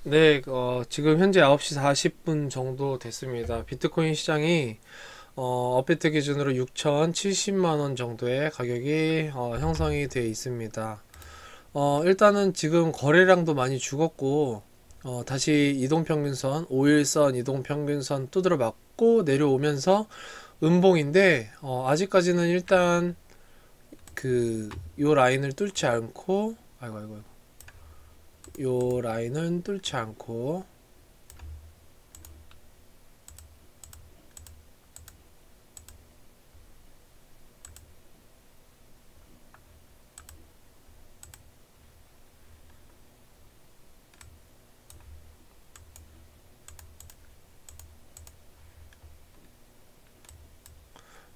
네, 지금 현재 9시 40분 정도 됐습니다. 비트코인 시장이 업비트 기준으로 6,070만 원 정도의 가격이 형성이 되어 있습니다. 일단은 지금 거래량도 많이 죽었고, 다시 이동평균선, 5일선 이동평균선 두드려 맞고 내려오면서 음봉인데, 아직까지는 일단 요 라인을 뚫지 않고, 아이고, 아이고, 요 라인은 뚫지 않고,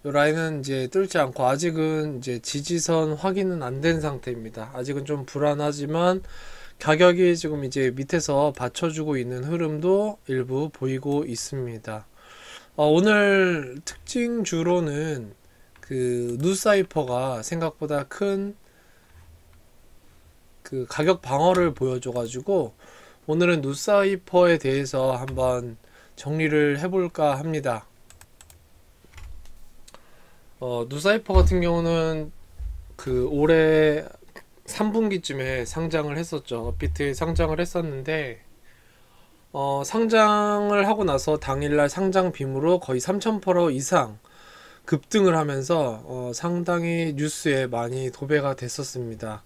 요 라인은 이제 뚫지 않고 아직은 이제 지지선 확인은 안 된 상태입니다. 아직은 좀 불안하지만 가격이 지금 이제 밑에서 받쳐주고 있는 흐름도 일부 보이고 있습니다. 오늘 특징주로는 누사이퍼가 생각보다 큰 가격 방어를 보여줘가지고 오늘은 누사이퍼에 대해서 한번 정리를 해볼까 합니다. 누사이퍼 같은 경우는 올해 3분기쯤에 상장을 했었죠. 업비트에 상장을 했었는데 상장을 하고 나서 당일날 상장 빔으로 거의 3000% 이상 급등을 하면서 상당히 뉴스에 많이 도배가 됐었습니다.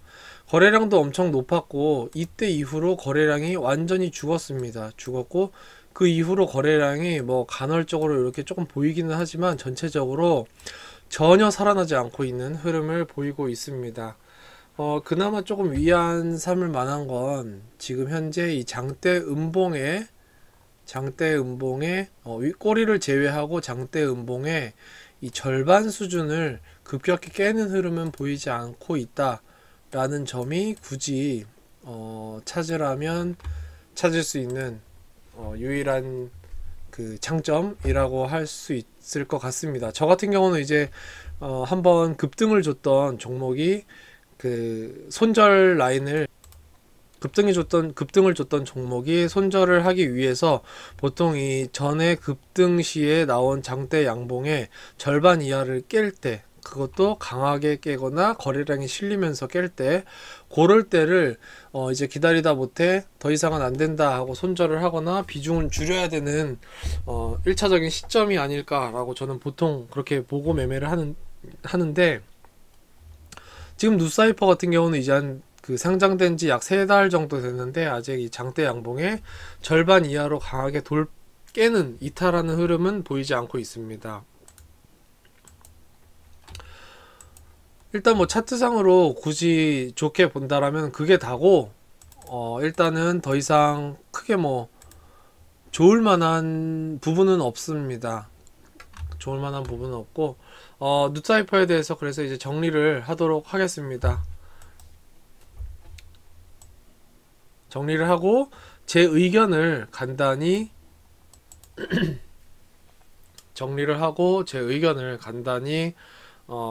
거래량도 엄청 높았고 이때 이후로 거래량이 완전히 죽었습니다. 죽었고 그 이후로 거래량이 뭐 간헐적으로 이렇게 조금 보이기는 하지만 전체적으로 전혀 살아나지 않고 있는 흐름을 보이고 있습니다. 그나마 조금 위안 삼을 만한 건 지금 현재 이 장대 음봉의 꼬리를 제외하고 장대 음봉의 이 절반 수준을 급격히 깨는 흐름은 보이지 않고 있다라는 점이 굳이 찾으라면 찾을 수 있는 유일한 장점이라고 할 수 있을 것 같습니다. 저 같은 경우는 이제 한번 급등을 줬던 종목이 손절 라인을 급등을 줬던 종목이 손절을 하기 위해서 보통 이 전에 급등 시에 나온 장대 양봉의 절반 이하를 깰 때, 그것도 강하게 깨거나 거래량이 실리면서 깰 때, 그럴 때를 이제 기다리다 못해 더 이상은 안 된다 하고 손절을 하거나 비중을 줄여야 되는 1차적인 시점이 아닐까라고 저는 보통 그렇게 보고 매매를 하는데, 지금 누사이퍼 같은 경우는 이제 상장된 지 약 3달 정도 됐는데 아직 이 장대 양봉의 절반 이하로 강하게 깨는 이탈하는 흐름은 보이지 않고 있습니다. 일단 뭐 차트상으로 굳이 좋게 본다라면 그게 다고, 일단은 더 이상 크게 뭐 좋을 만한 부분은 없습니다. 좋을 만한 부분은 없고, 누사이퍼에 대해서 그래서 이제 정리를 하도록 하겠습니다. 정리를 하고 제 의견을 간단히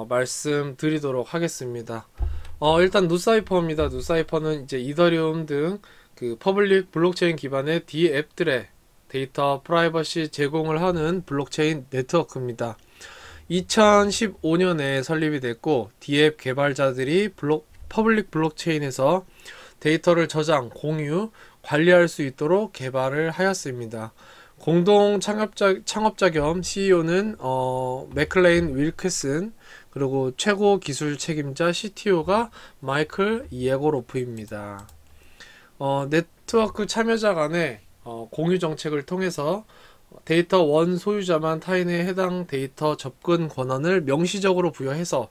말씀드리도록 하겠습니다. 일단 누사이퍼입니다. 누사이퍼는 이제 이더리움 등 퍼블릭 블록체인 기반의 D앱들의 데이터 프라이버시 제공을 하는 블록체인 네트워크입니다. 2015년에 설립이 됐고 D앱 개발자들이 퍼블릭 블록체인에서 데이터를 저장, 공유, 관리할 수 있도록 개발을 하였습니다. 공동 창업자 겸 CEO는 맥클레인 윌크슨, 그리고 최고 기술 책임자 CTO가 마이클 예고로프입니다. 네트워크 참여자 간의 공유 정책을 통해서 데이터 원 소유자만 타인의 해당 데이터 접근 권한을 명시적으로 부여해서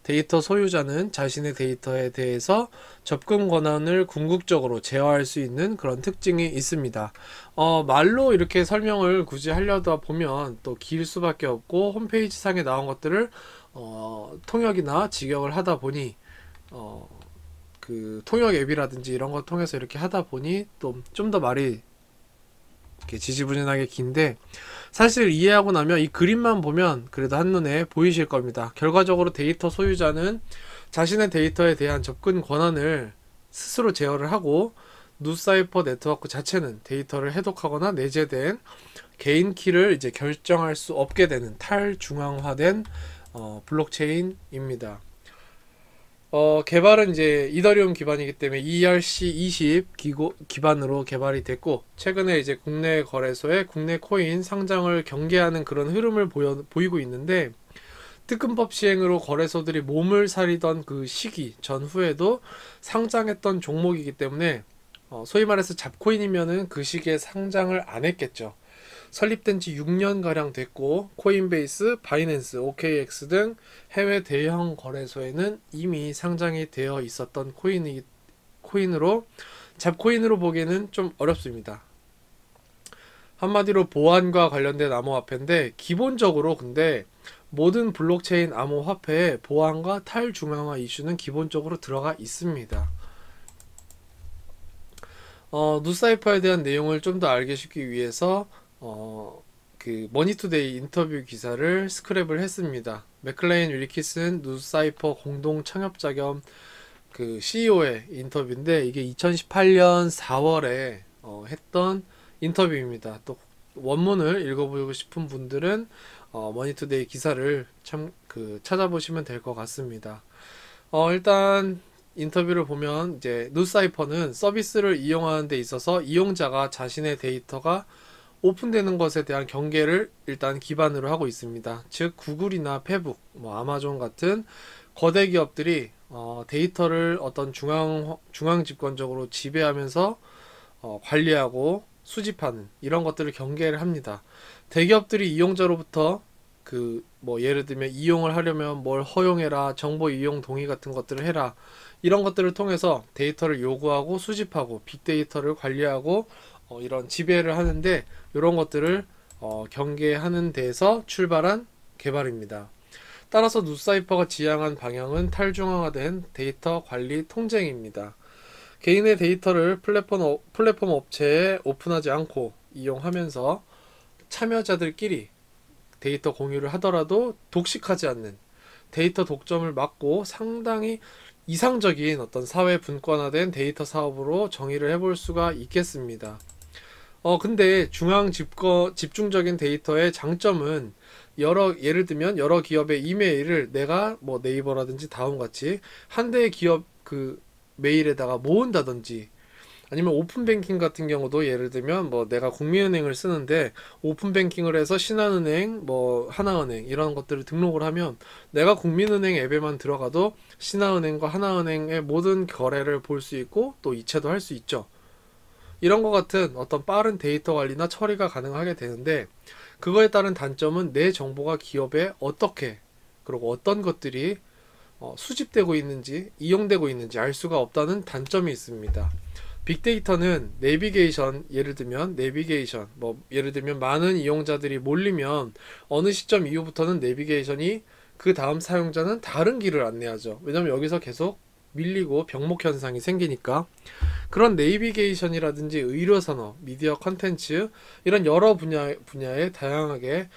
데이터 소유자는 자신의 데이터에 대해서 접근 권한을 궁극적으로 제어할 수 있는 그런 특징이 있습니다. 말로 이렇게 설명을 굳이 하려다 보면 또 길 수밖에 없고, 홈페이지 상에 나온 것들을 통역이나 직역을 하다 보니 통역 앱이라든지 이런 거 통해서 이렇게 하다 보니 또 좀 더 말이 이렇게 지지부진하게 긴데, 사실 이해하고 나면 이 그림만 보면 그래도 한눈에 보이실 겁니다. 결과적으로 데이터 소유자는 자신의 데이터에 대한 접근 권한을 스스로 제어를 하고, 누사이퍼 네트워크 자체는 데이터를 해독하거나 내재된 개인 키를 이제 결정할 수 없게 되는 탈중앙화된 블록체인입니다. 개발은 이제 이더리움 기반이기 때문에 ERC20 기반으로 개발이 됐고, 최근에 이제 국내 거래소에 국내 코인 상장을 경계하는 그런 흐름을 보이고 있는데, 특근법 시행으로 거래소들이 몸을 사리던 그 시기 전후에도 상장했던 종목이기 때문에 소위 말해서 잡코인이면은 그 시기에 상장을 안 했겠죠. 설립된 지 6년가량 됐고, 코인베이스, 바이낸스, OKX 등 해외 대형 거래소에는 이미 상장이 되어 있었던 코인으로 잡코인으로 보기에는 좀 어렵습니다. 한마디로 보안과 관련된 암호화폐인데, 기본적으로 근데 모든 블록체인 암호화폐에 보안과 탈중앙화 이슈는 기본적으로 들어가 있습니다. 누사이퍼에 대한 내용을 좀 더 알기 쉽기 위해서 그 머니투데이 인터뷰 기사를 스크랩을 했습니다. 맥클레인 윌키슨 누사이퍼 공동 창업자 겸 그 CEO의 인터뷰인데, 이게 2018년 4월에 했던 인터뷰입니다. 또 원문을 읽어보고 싶은 분들은 머니투데이 기사를 찾아보시면 될 것 같습니다. 일단 인터뷰를 보면 이제 누사이퍼는 서비스를 이용하는 데 있어서 이용자가 자신의 데이터가 오픈되는 것에 대한 경계를 일단 기반으로 하고 있습니다. 즉 구글이나 페북, 아마존 같은 거대 기업들이 데이터를 어떤 중앙 집권적으로 지배하면서 관리하고 수집하는 이런 것들을 경계를 합니다. 대기업들이 이용자로부터 예를 들면 이용을 하려면 뭘 허용해라, 정보 이용 동의 같은 것들을 해라, 이런 것들을 통해서 데이터를 요구하고 수집하고 빅데이터를 관리하고 이런 지배를 하는데, 이런 것들을 경계하는 데에서 출발한 개발입니다. 따라서 누사이퍼가 지향한 방향은 탈중앙화된 데이터 관리 통쟁입니다. 개인의 데이터를 플랫폼 업체에 오픈하지 않고 이용하면서 참여자들끼리 데이터 공유를 하더라도 독식하지 않는 데이터 독점을 막고 상당히 이상적인 어떤 사회 분권화된 데이터 사업으로 정의를 해볼 수가 있겠습니다. 근데 집중적인 데이터의 장점은 예를 들면 여러 기업의 이메일을 내가 네이버라든지 다음같이 한 대의 기업 그 메일에다가 모은다든지, 아니면 오픈뱅킹 같은 경우도 예를 들면 내가 국민은행을 쓰는데 오픈뱅킹을 해서 신한은행, 하나은행 이런 것들을 등록을 하면 내가 국민은행 앱에만 들어가도 신한은행과 하나은행의 모든 거래를 볼 수 있고 또 이체도 할 수 있죠. 이런 것 같은 어떤 빠른 데이터 관리나 처리가 가능하게 되는데, 그거에 따른 단점은 내 정보가 기업에 어떻게 그리고 어떤 것들이 수집되고 있는지 이용되고 있는지 알 수가 없다는 단점이 있습니다. 빅데이터는 예를 들면 많은 이용자들이 몰리면 어느 시점 이후부터는 내비게이션이 그 다음 사용자는 다른 길을 안내하죠. 왜냐면 여기서 계속 밀리고 병목 현상이 생기니까. 그런 내비게이션이라든지 의료산업, 미디어 컨텐츠 이런 여러 분야에 다양하게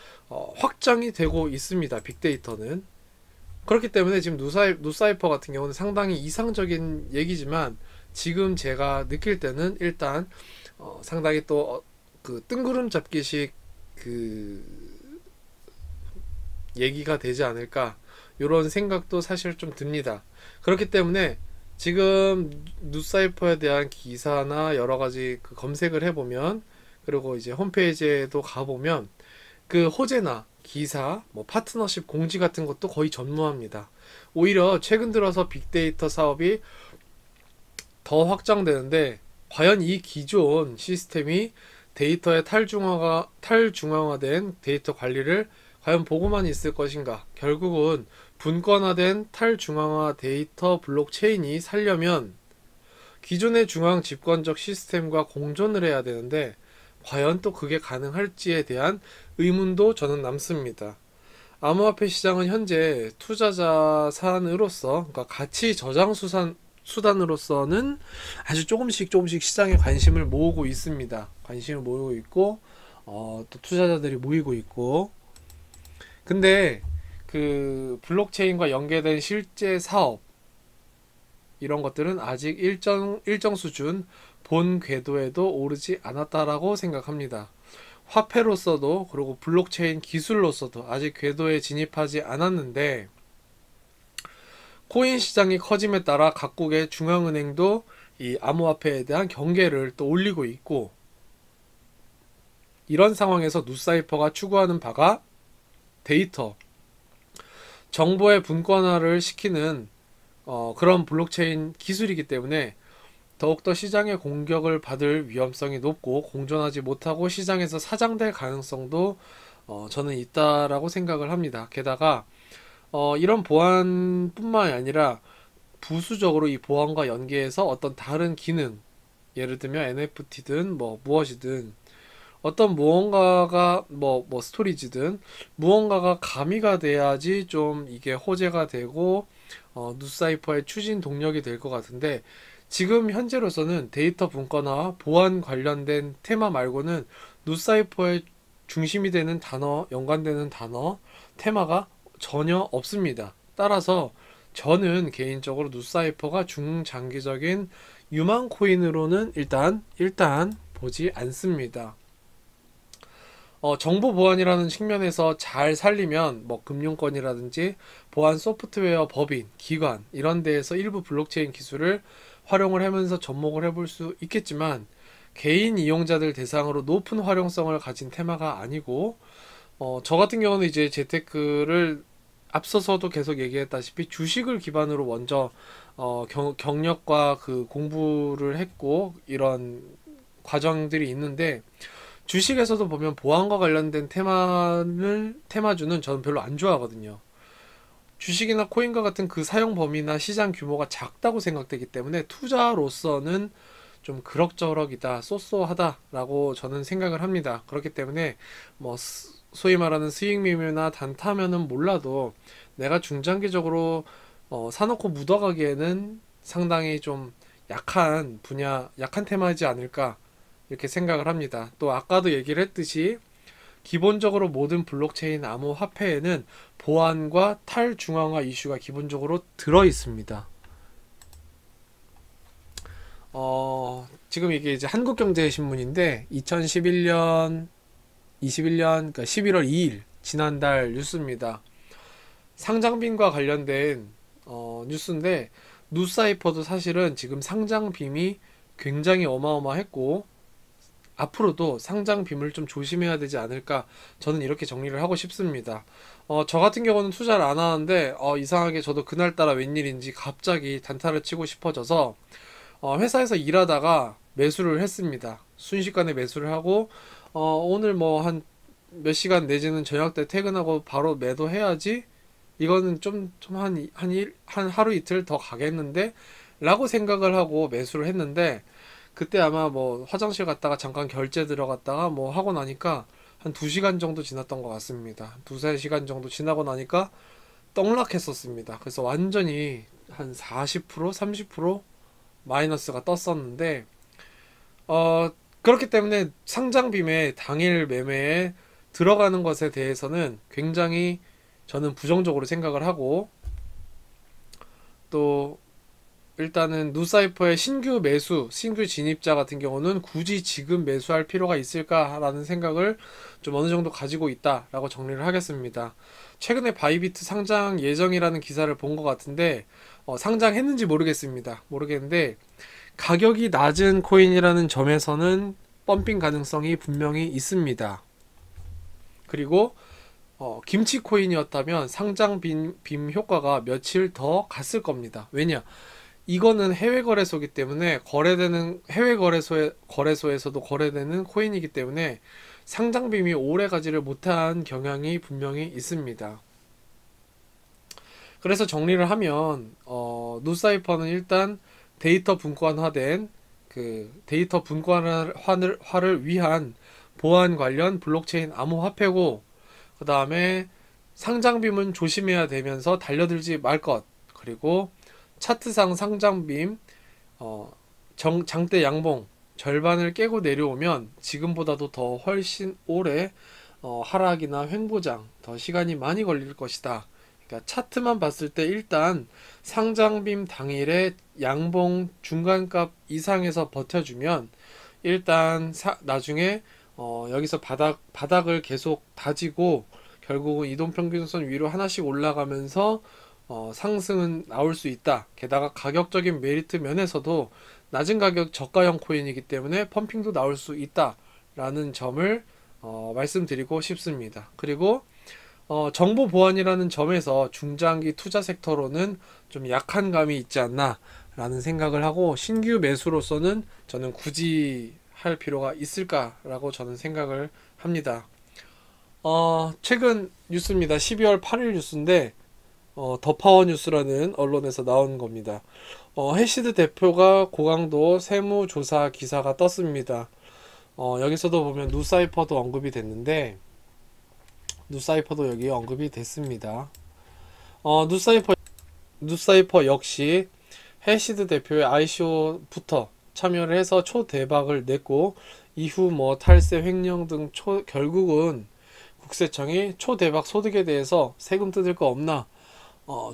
확장이 되고 있습니다. 빅데이터는. 그렇기 때문에 지금 누사이퍼 같은 경우는 상당히 이상적인 얘기지만, 지금 제가 느낄 때는 일단 상당히 또 뜬구름 잡기식 얘기가 되지 않을까, 이런 생각도 사실 좀 듭니다. 그렇기 때문에 지금 누사이퍼에 대한 기사나 여러가지 검색을 해보면, 그리고 이제 홈페이지에도 가보면 그 호재나 기사, 파트너십 공지 같은 것도 거의 전무합니다. 오히려 최근 들어서 빅데이터 사업이 더 확장되는데, 과연 이 기존 시스템이 데이터의 탈중앙화된 데이터 관리를 과연 보고만 있을 것인가? 결국은 분권화된 탈중앙화 데이터 블록체인이 살려면 기존의 중앙 집권적 시스템과 공존을 해야 되는데, 과연 또 그게 가능할지에 대한 의문도 저는 남습니다. 암호화폐 시장은 현재 투자 자산으로서, 그러니까 가치 저장 수단으로서는 아주 조금씩 시장에 관심을 모으고 있습니다. 관심을 모으고 있고, 또 투자자들이 모이고 있고. 근데 그 블록체인과 연계된 실제 사업, 이런 것들은 아직 일정 수준 본 궤도에도 오르지 않았다라고 생각합니다. 화폐로서도 그리고 블록체인 기술로서도 아직 궤도에 진입하지 않았는데, 코인 시장이 커짐에 따라 각국의 중앙은행도 이 암호화폐에 대한 경계를 또 올리고 있고, 이런 상황에서 누사이퍼가 추구하는 바가 데이터, 정보의 분권화를 시키는 그런 블록체인 기술이기 때문에 더욱더 시장의 공격을 받을 위험성이 높고 공존하지 못하고 시장에서 사장될 가능성도 저는 있다라고 생각을 합니다. 게다가 이런 보안뿐만이 아니라 부수적으로 이 보안과 연계해서 어떤 다른 기능, 예를 들면 NFT든 뭐 무엇이든 어떤 무언가가 뭐 스토리지든 무언가가 가미가 돼야지 좀 이게 호재가 되고 누사이퍼의 추진 동력이 될 것 같은데, 지금 현재로서는 데이터 분권화 보안 관련된 테마 말고는 누사이퍼의 중심이 되는 단어, 연관되는 단어, 테마가 전혀 없습니다. 따라서 저는 개인적으로 누사이퍼가 중장기적인 유망 코인으로는 일단 보지 않습니다. 정보 보안이라는 측면에서 잘 살리면 뭐 금융권이라든지 보안 소프트웨어 법인, 기관 이런 데에서 일부 블록체인 기술을 활용을 하면서 접목을 해볼 수 있겠지만, 개인 이용자들 대상으로 높은 활용성을 가진 테마가 아니고, 저 같은 경우는 이제 재테크를 앞서서도 계속 얘기했다시피 주식을 기반으로 먼저 경력과 그 공부를 했고 이런 과정들이 있는데, 주식에서도 보면 보안과 관련된 테마주는 저는 별로 안 좋아하거든요. 주식이나 코인과 같은 그 사용 범위나 시장 규모가 작다고 생각되기 때문에 투자로서는 좀 그럭저럭이다, 쏘쏘하다라고 저는 생각을 합니다. 그렇기 때문에 뭐 소위 말하는 수익 매매나 단타면은 몰라도 내가 중장기적으로 사놓고 묻어가기에는 상당히 좀 약한 분야, 약한 테마이지 않을까 이렇게 생각을 합니다. 또 아까도 얘기를 했듯이 기본적으로 모든 블록체인 암호화폐에는 보안과 탈중앙화 이슈가 기본적으로 들어 있습니다. 지금 이게 이제 한국경제신문인데 2021년 그러니까 11월 2일 지난달 뉴스입니다. 상장빔과 관련된 뉴스인데, 누사이퍼도 사실은 지금 상장빔이 굉장히 어마어마했고 앞으로도 상장빔을 좀 조심해야 되지 않을까, 저는 이렇게 정리를 하고 싶습니다. 저 같은 경우는 투자를 안 하는데 이상하게 저도 그날따라 웬일인지 갑자기 단타를 치고 싶어져서 회사에서 일하다가 매수를 했습니다. 순식간에 매수를 하고 오늘 뭐 한 몇 시간 내지는 저녁 때 퇴근하고 바로 매도해야지, 이거는 좀 한 하루 이틀 더 가겠는데 라고 생각을 하고 매수를 했는데, 그때 아마 뭐 화장실 갔다가 잠깐 결제 들어갔다가 뭐 하고 나니까 한 2시간 정도 지났던 것 같습니다. 2~3시간 정도 지나고 나니까 떡락했었습니다. 그래서 완전히 한 40%, 30% 마이너스가 떴었는데, 그렇기 때문에 상장빔의 당일 매매에 들어가는 것에 대해서는 굉장히 저는 부정적으로 생각을 하고, 또 일단은 누사이퍼의 신규 진입자 같은 경우는 굳이 지금 매수할 필요가 있을까라는 생각을 좀 어느 정도 가지고 있다라고 정리를 하겠습니다. 최근에 바이비트 상장 예정이라는 기사를 본 것 같은데 상장했는지 모르겠는데 가격이 낮은 코인이라는 점에서는 펌핑 가능성이 분명히 있습니다. 그리고 김치 코인이었다면 상장 빔 효과가 며칠 더 갔을 겁니다. 왜냐? 이거는 해외 거래소이기 때문에 해외 거래소에서도 거래되는 코인이기 때문에 상장 빔이 오래 가지를 못한 경향이 분명히 있습니다. 그래서 정리를 하면 누사이퍼는 일단 데이터 분권화된 데이터 분권화를 위한 보안 관련 블록체인 암호화폐고, 그 다음에 상장빔은 조심해야 되면서 달려들지 말 것, 그리고 차트상 상장빔 장대 양봉 절반을 깨고 내려오면 지금보다도 더 훨씬 오래 하락이나 횡보장 더 시간이 많이 걸릴 것이다, 그러니까 차트만 봤을 때 일단 상장빔 당일에 양봉 중간값 이상에서 버텨주면 일단 나중에 여기서 바닥을 계속 다지고 결국은 이동평균선 위로 하나씩 올라가면서 상승은 나올 수 있다. 게다가 가격적인 메리트 면에서도 낮은 가격 저가형 코인이기 때문에 펌핑도 나올 수 있다 라는 점을 말씀드리고 싶습니다. 그리고 정보 보안이라는 점에서 중장기 투자 섹터로는 좀 약한 감이 있지 않나 라는 생각을 하고, 신규 매수로서는 저는 굳이 할 필요가 있을까라고 저는 생각을 합니다. 최근 뉴스입니다. 12월 8일 뉴스인데 더파워 뉴스라는 언론에서 나온 겁니다. 해시드 대표가 고강도 세무조사 기사가 떴습니다. 여기서도 보면 누사이퍼도 언급이 됐는데, 누사이퍼도 여기 언급이 됐습니다. 누사이퍼 역시 해시드 대표의 ICO부터 참여를 해서 초대박을 냈고, 이후 뭐 탈세, 횡령 등 결국은 국세청이 초대박 소득에 대해서 세금 뜯을 거 없나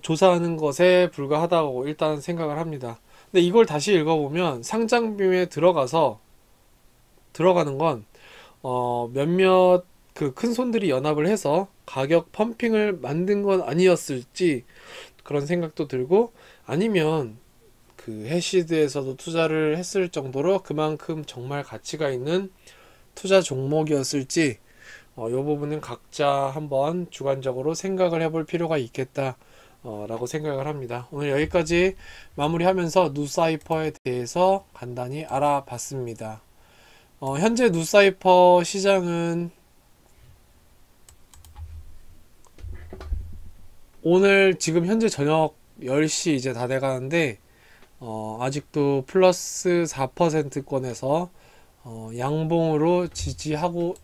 조사하는 것에 불과하다고 일단 생각을 합니다. 근데 이걸 다시 읽어보면 상장빔에 들어가는 건 몇몇 그 큰 손들이 연합을 해서 가격 펌핑을 만든 건 아니었을지 그런 생각도 들고, 아니면 그 해시드에서도 투자를 했을 정도로 그만큼 정말 가치가 있는 투자 종목이었을지 이 부분은 각자 한번 주관적으로 생각을 해볼 필요가 있겠다 라고 생각을 합니다. 오늘 여기까지 마무리하면서 누사이퍼에 대해서 간단히 알아봤습니다. 현재 누사이퍼 시장은 오늘 지금 현재 저녁 10시 이제 다 돼가는데 아직도 플러스 4%권에서 양봉으로 지지하고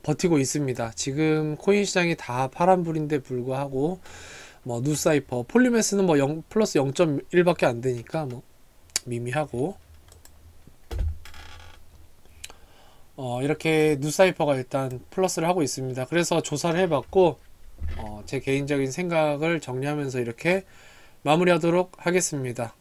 버티고 있습니다. 지금 코인 시장이 다 파란불인데 불구하고 뭐 누사이퍼, 폴리메스는 뭐 플러스 0.1밖에 안 되니까 뭐 미미하고, 이렇게 누사이퍼가 일단 플러스를 하고 있습니다. 그래서 조사를 해봤고 제 개인적인 생각을 정리하면서 이렇게 마무리하도록 하겠습니다.